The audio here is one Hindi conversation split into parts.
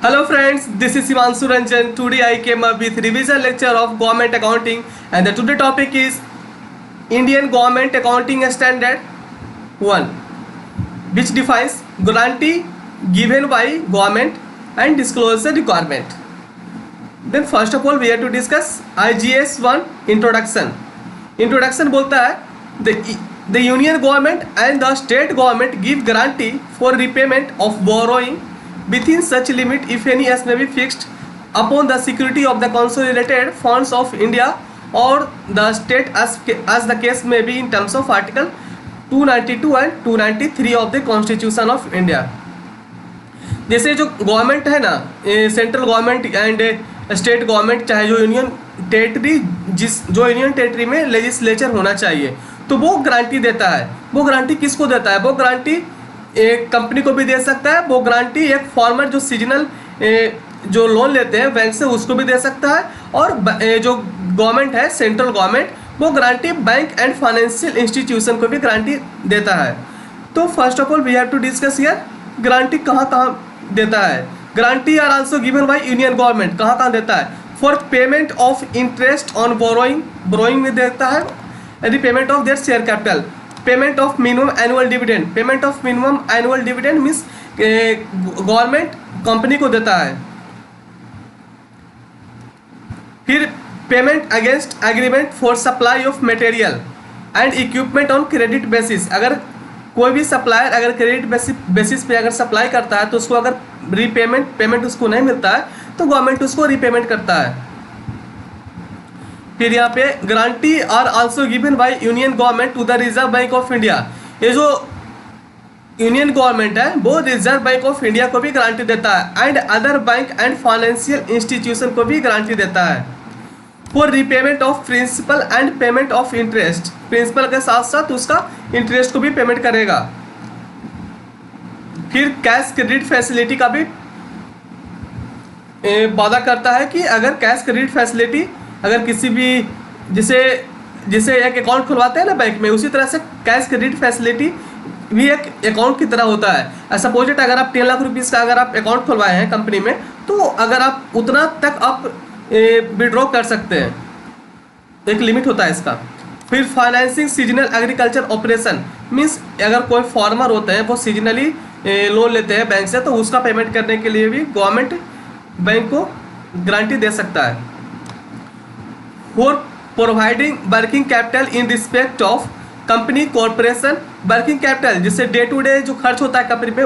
Hello friends, this is Himanshu Ranjan. Today I came up with revision lecture of government accounting and the today topic is Indian Government Accounting Standard 1 which defines guarantee given by government and disclosure requirement. Then first of all we have to discuss IGS 1 introduction. Introduction बोलता है the union government and the state government give guarantee for repayment of borrowing within such limit if any as may be fixed upon the security of the consolidated funds of India or the state as the case may be in terms of article 292 and 293 of the Constitution of India. जैसे जो गवर्नमेंट है ना, central government and state government, चाहे जो यूनियन टेरिटरी जो यूनियन टेरिटरी में लेजिस्लेचर होना चाहिए, तो वो गारंटी देता है. वो गारंटी किसको देता है? वो गारंटी एक कंपनी को भी दे सकता है. वो गारंटी एक फॉर्मर जो सीजनल जो लोन लेते हैं बैंक से उसको भी दे सकता है. और जो गवर्नमेंट है, सेंट्रल गवर्नमेंट, वो guarantee bank and financial institution को भी गारंटी देता है. तो first of all we have to discuss here guarantee कहाँ कहाँ देता है. Guarantee are also given by union government. कहाँ कहाँ देता है? For payment of interest on borrowing में देता है. यदि payment of their share capital, payment of minimum annual dividend. Payment of minimum annual dividend means government company को देता है. फिर payment against agreement for supply of material and equipment on credit basis. अगर कोई भी सप्लायर अगर क्रेडिट बेसिस पे अगर सप्लाई करता है तो उसको अगर पेमेंट उसको नहीं मिलता है तो गवर्नमेंट उसको रीपेमेंट करता है. फिर यहाँ पे guarantee are also given by union government to the Reserve Bank of India. ये जो यूनियन गवर्नमेंट है वो रिजर्व बैंक ऑफ इंडिया को भी गारंटी देता है and other bank and financial institution को भी गारंटी देता है for repayment of principal and payment of interest. Principal के साथ साथ उसका इंटरेस्ट को भी पेमेंट करेगा. फिर कैश क्रेडिट फैसिलिटी का भी वादा करता है कि अगर कैश क्रेडिट फैसिलिटी अगर किसी भी जिसे एक अकाउंट खुलवाते हैं ना बैंक में, उसी तरह से कैश क्रेडिट फैसिलिटी भी एक अकाउंट की तरह होता है. सपोज इट अगर आप 10 लाख रुपीज़ का अगर आप अकाउंट खुलवाए हैं कंपनी में, तो अगर आप उतना तक आप विड्रॉ कर सकते हैं. एक लिमिट होता है इसका. फिर financing seasonal agriculture operation means अगर कोई फार्मर होते हैं वो सीजनली लोन लेते हैं बैंक से, तो उसका पेमेंट करने के लिए भी गवर्नमेंट बैंक को गारंटी दे सकता है. For providing working capital in respect of company corporation. Working capital जिससे डे टू डे जो खर्च होता है कंपनी पे,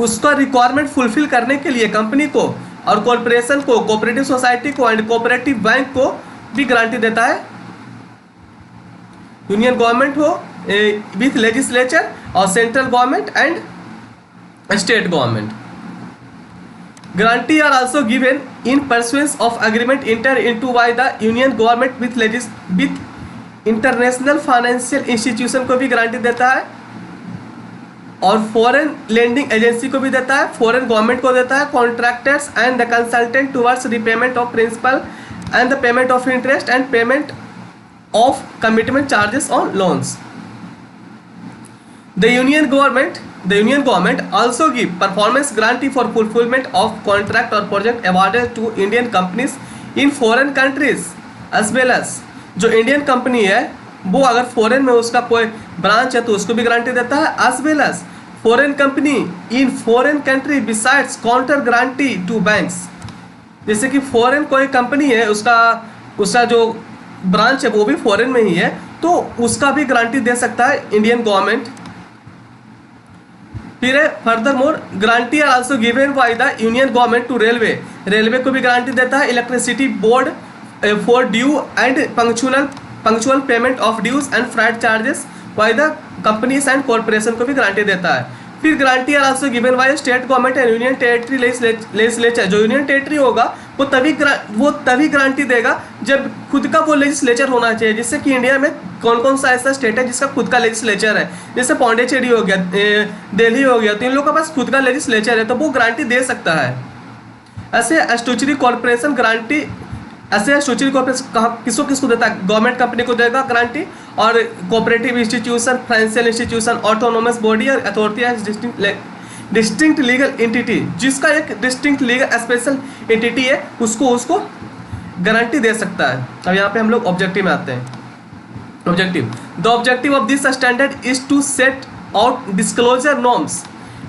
उसका रिक्वायरमेंट फुलफिल करने के लिए कंपनी को और कॉरपोरेशन को, कोऑपरेटिव सोसाइटी को एंड कोऑपरेटिव बैंक को भी गारंटी देता है. यूनियन गवर्नमेंट हो विथ लेजिस्लेचर और central government and state government. Guarantee are also given in pursuance of agreement entered into by the union government with international financial institution को भी गारंटी देता है और फॉरेन लेंडिंग एजेंसी को भी देता है, फॉरेन गवर्नमेंट को देता है, contractors and the consultant towards repayment of principal and the payment of interest and payment of commitment charges on loans. The union government also give performance guarantee for fulfillment of contract or project awarded to Indian companies in foreign countries as well as जो इंडियन कंपनी है वो अगर फॉरेन में उसका कोई ब्रांच है तो उसको भी गारंटी देता है. as well as foreign company in foreign country besides counter guarantee to banks. जैसे कि फॉरेन कोई कंपनी है, उसका जो ब्रांच है वो भी फॉरेन में ही है, तो उसका भी गारंटी दे सकता है इंडियन गवर्नमेंट. फिर है further more guarantee are also given by the union government to railway को भी गारंटी देता है. Electricity board for due and punctual payment of dues and freight charges by the companies and corporation को भी गारंटी देता है. फिर guarantee are also given by state government and union territory legislature. जो यूनियन टेरिटरी होगा वो तभी गारंटी देगा जब खुद का वो लेजिस्लेचर होना चाहिए. जिससे कि इंडिया में कौन कौन सा ऐसा स्टेट है जिसका खुद का लेजिस्लेचर है, जैसे पौंडीचेरी हो गया, दिल्ली हो गया, तो इन लोगों के पास खुद का लेजिस्लेचर है तो वो गारंटी दे सकता है. ऐसे स्टैट्यूटरी कॉर्पोरेशन गारंटी ऐसे स्टैट्यूटरी कॉर्पोरेशन किसको देता है? गवर्नमेंट कंपनी को देगा गारंटी, और cooperative institution, financial institution, autonomous body और अथॉरिटी डिस्टिंक्ट लीगल एंटिटी, जिसका एक डिस्टिंक्ट लीगल स्पेशल एंटिटी है, उसको गारंटी दे सकता है। अब यहाँ पे हम लोग ऑब्जेक्टिव में आते हैं। Objective, the objective of this standard is to set out disclosure norms.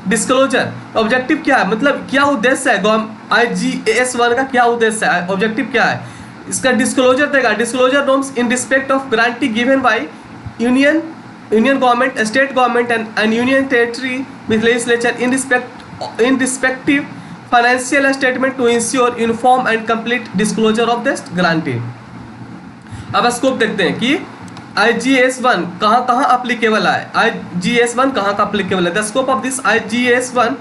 Disclosure objective क्या है, मतलब क्या उद्देश्य है IGAS-1 का, क्या उद्देश्य है, ऑब्जेक्टिव क्या है, इसका डिस्क्लोजर देगा। Disclosure norms in respect of guarantee given by union government, state government and union territory with legislature in respective financial statement to ensure uniform and complete disclosure of this guarantee. अब स्कोप देखते हैं कि IGAS-1 कहाँ अप्लीकेबल है, IGAS-1 कहाँ का अप्लीकेबल है। The scope of this IGAS-1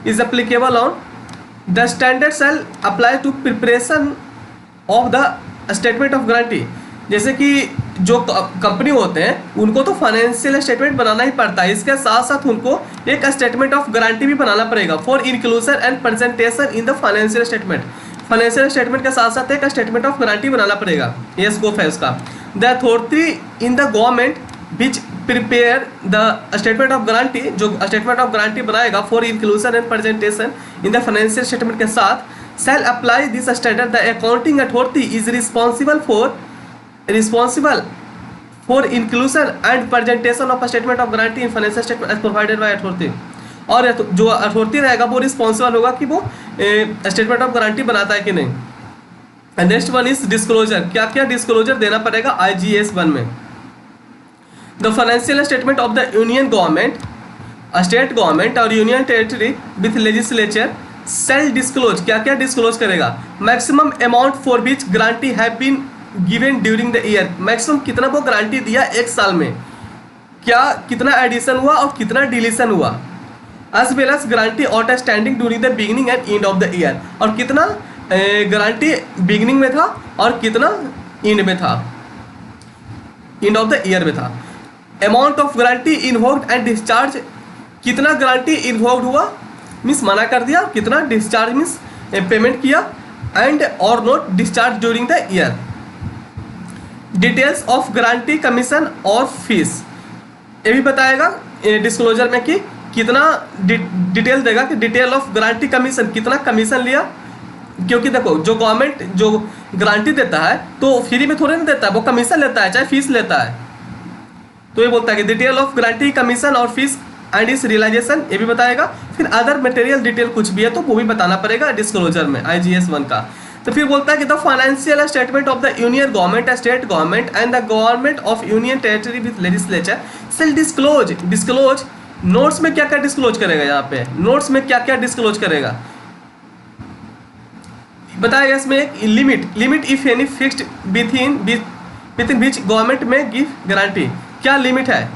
is applicable on the standard shall apply to preparation of the statement of guarantee. जैसे कि जो कंपनी होते हैं उनको तो फाइनेंशियल स्टेटमेंट बनाना ही पड़ता है, इसके साथ साथ उनको एक स्टेटमेंट ऑफ गारंटी भी बनाना पड़ेगा for inclusion and presentation in the financial statement. Financial statement के साथ साथ एक स्टेटमेंट ऑफ गारंटी बनाना पड़ेगा, ये स्कोप है उसका। The authority in the government which prepare the statement of guarantee, जो स्टेटमेंट ऑफ गारंटी बनाएगा for inclusion and presentation in the financial statement के साथ shall apply this standard. The accounting authority is responsible for inclusion and presentation of statement of guarantee in financial statement as provided by authority. और जो अथॉरिटी रहेगा वो रिस्पॉन्सिबल होगा कि वो स्टेटमेंट ऑफ गारंटी बनाता है कि नहीं। नेक्स्ट वन इज डिस्क्लोजर, क्या क्या डिस्क्लोजर देना पड़ेगा IGAS-1 में। The financial statement of the union government, state government और union territory with legislature shall disclose, क्या क्या डिस्क्लोज करेगा। Maximum amount for which guarantee have been given during the year, maximum कितना वो गारंटी दिया एक साल में, क्या कितना एडिशन हुआ और कितना डिलीशन हुआ, as well as guarantee outstanding during the beginning and end of the year, और कितना गारंटी बिगिनिंग में था और कितना एंड में था, एंड ऑफ द ईयर में था। Amount of guarantee invoked and discharge, कितना गारंटी इन्वोक्ड हुआ मीन्स मना कर दिया, कितना डिस्चार्ज मीन्स पेमेंट किया, एंड और not discharge during the year. Details of guarantee commission और फीस, ये भी बताएगा डिस्क्लोजर में कि कितना डिटेल देगा कि डिटेल ऑफ गारंटी कमीशन, कितना कमीशन लिया, क्योंकि देखो जो गवर्नमेंट जो गारंटी देता है तो फ्री में थोड़े नहीं देता है, वो कमीशन लेता है चाहे फीस लेता है। तो ये बोलता है कि डिटेल ऑफ गारंटी कमीशन और फीस एंड इस रियलाइजेशन, ये भी बताएगा। फिर अदर मटेरियल डिटेल कुछ भी है तो वो भी बताना पड़ेगा डिस्क्लोजर में IGAS-1 का। तो फिर बोलता है कि the financial statement of the union government, state government and the government of union territory with legislature shall disclose. Notes में क्या क्या डिस्क्लोज करेगा, यहाँ पे नोट्स में क्या क्या डिस्क्लोज करेगा बताएगा। इसमें एक limit if any fixed within which government may give guarantee, क्या लिमिट है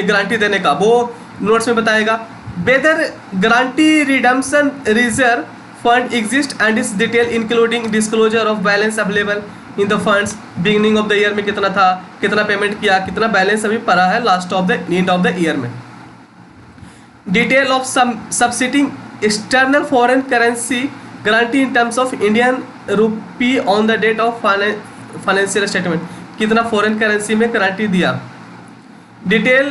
गारंटी देने का वो नोट्स में बताएगा। Whether guarantee redemption reserve fund exist and its detail including disclosure of balance available in the funds, beginning of the year में कितना था, कितना पेमेंट किया, कितना बैलेंस अभी पड़ा है last of the end of the year में। Detail of subsisting external foreign currency guarantee in terms of Indian rupee on the date of financial statement, कितना फॉरेन करेंसी में गारंटी दिया। Detail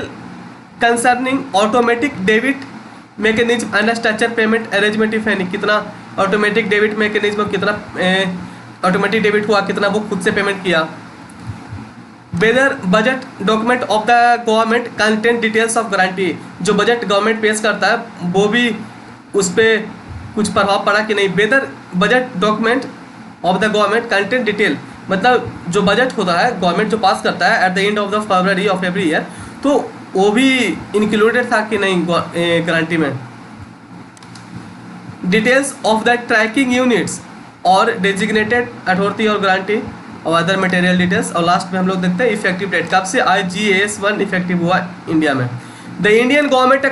concerning automatic debit mechanism and structure payment arrangement if any, कितना ऑटोमेटिक डेबिट मैकेनिज्म, कितना ऑटोमेटिक डेबिट हुआ, कितना वो खुद से पेमेंट किया। Whether budget document of the government content details of guarantee, जो बजट गवर्नमेंट पेश करता है वो भी उस पर कुछ प्रभाव पड़ा कि नहीं। Whether budget document of the government content detail, मतलब जो बजट होता है गवर्नमेंट जो पास करता है at the end of the February of every year, तो वो भी इंक्लूडेड था कि नहीं गारंटी में। Details of the tracking units और डेजिग्नेटेड अथॉरिटी और गारंटी और अदर मटेरियल डिटेल्स। और लास्ट में हम लोग देखते हैं इफेक्टिव डेट, कब से IGAS-1 इफेक्टिव हुआ इंडिया में। The Indian government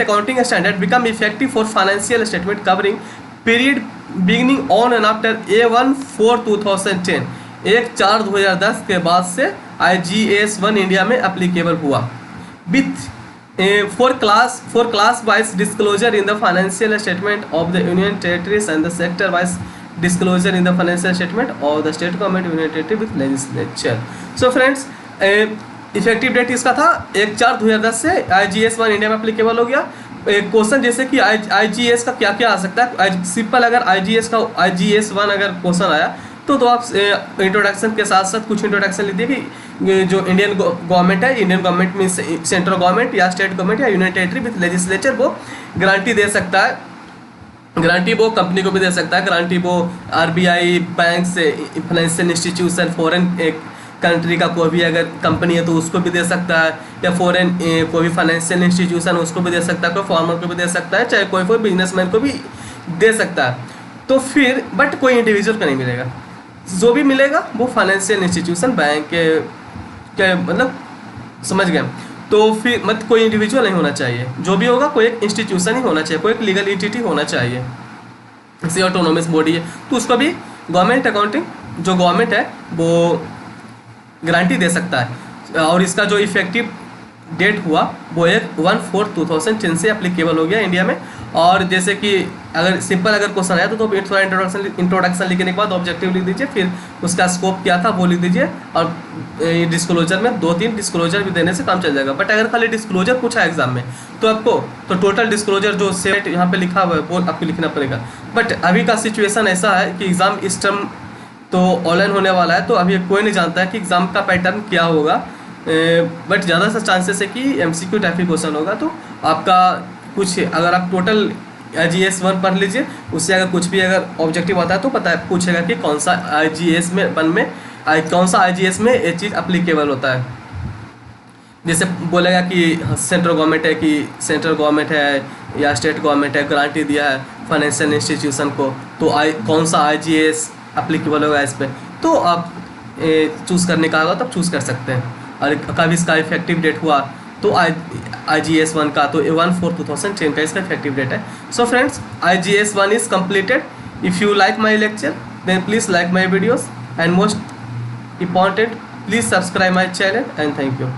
accounting standard become effective for financial statement covering period beginning on and after A1/4/2010, 1/4/2010 के बाद से IGAS-1 इंडिया में एप्लीकेबल हुआ। With for class wise disclosure in the financial statement of the union territories and the sector wise disclosure in the financial statement of the state government union territory with legislature. So friends, effective date इसका था 1/4/2010 से IGS 1 इंडिया में अप्लीकेबल हो गया। एक क्वेश्चन जैसे कि IGS का क्या क्या आ सकता है, सिंपल अगर IGS 1 अगर क्वेश्चन आया तो आप इंट्रोडक्शन के साथ साथ कुछ इंट्रोडक्शन लिख दिए कि जो इंडियन गवर्नमेंट है, Indian government means central government या स्टेट गवर्नमेंट या यूनियन टेरिटरी विथ लेजिस्लेचर वो गारंटी दे सकता है, गारंटी वो कंपनी को भी दे सकता है, गारंटी वो RBI, बैंक से, फाइनेंशियल इंस्टीट्यूशन, फॉरेन एक कंट्री का कोई भी अगर कंपनी है तो उसको भी दे सकता है, या फॉरेन कोई भी फाइनेंशियल इंस्टीट्यूशन उसको भी दे सकता है, कोई फार्मर को भी दे सकता है, चाहे कोई बिजनेसमैन को भी दे सकता है। तो फिर बट कोई इंडिविजुअल का नहीं मिलेगा, जो भी मिलेगा वो फाइनेंशियल इंस्टीट्यूशन, बैंक के मतलब समझ गए। तो फिर मत कोई इंडिविजुअल नहीं होना चाहिए, जो भी होगा कोई एक इंस्टीट्यूशन ही होना चाहिए, कोई एक लीगल एंटिटी होना चाहिए, इसी ऑटोनोमस बॉडी है तो उसको भी गवर्नमेंट अकाउंटिंग जो गवर्नमेंट है वो गारंटी दे सकता है। और इसका जो इफेक्टिव डेट हुआ वो 1/4/2010 से अप्लीकेबल हो गया इंडिया में। और जैसे कि अगर सिंपल अगर क्वेश्चन आया तो थोड़ा इंट्रोडक्शन लिखने के बाद ऑब्जेक्टिव लिख दीजिए, फिर उसका स्कोप क्या था वो लिख दीजिए, और डिस्क्लोजर में 2-3 डिस्क्लोजर भी देने से काम चल जाएगा। बट अगर खाली डिस्क्लोजर पूछा एग्जाम में तो आपको तो टोटल डिस्क्लोजर जो सेट यहाँ पे लिखा हुआ है वो आपको लिखना पड़ेगा। बट अभी का सिचुएशन ऐसा है कि एग्ज़ाम इस टर्म तो ऑनलाइन होने वाला है, तो अभी कोई नहीं जानता है कि एग्ज़ाम का पैटर्न क्या होगा, बट ज़्यादा सा चांसेस है कि MCQ टाइप ही क्वेश्चन होगा। तो आपका कुछ अगर आप टोटल IGS 1 पढ़ लीजिए, उससे अगर कुछ भी अगर ऑब्जेक्टिव आता है तो पता है पूछेगा कि कौन सा IGS में कौन सा IGS में ये चीज़ अप्लीकेबल होता है। जैसे बोलेगा कि सेंट्रल गवर्नमेंट है कि सेंट्रल गवर्नमेंट है या स्टेट गवर्नमेंट है, गारंटी दिया है फाइनेंशियल इंस्टीट्यूशन को, तो कौन सा IGS अप्लीकेबल होगा इस पर, तो आप चूज़ करने का होगा तब चूज़ कर सकते हैं। और कभी इसका इफेक्टिव डेट हुआ तो IGS 1 का तो 1/4/2010 का इसका इफेक्टिव डेट है। So friends, IGS 1 is completed. If you like my lecture then please like my videos, and most important please subscribe my channel, and thank you.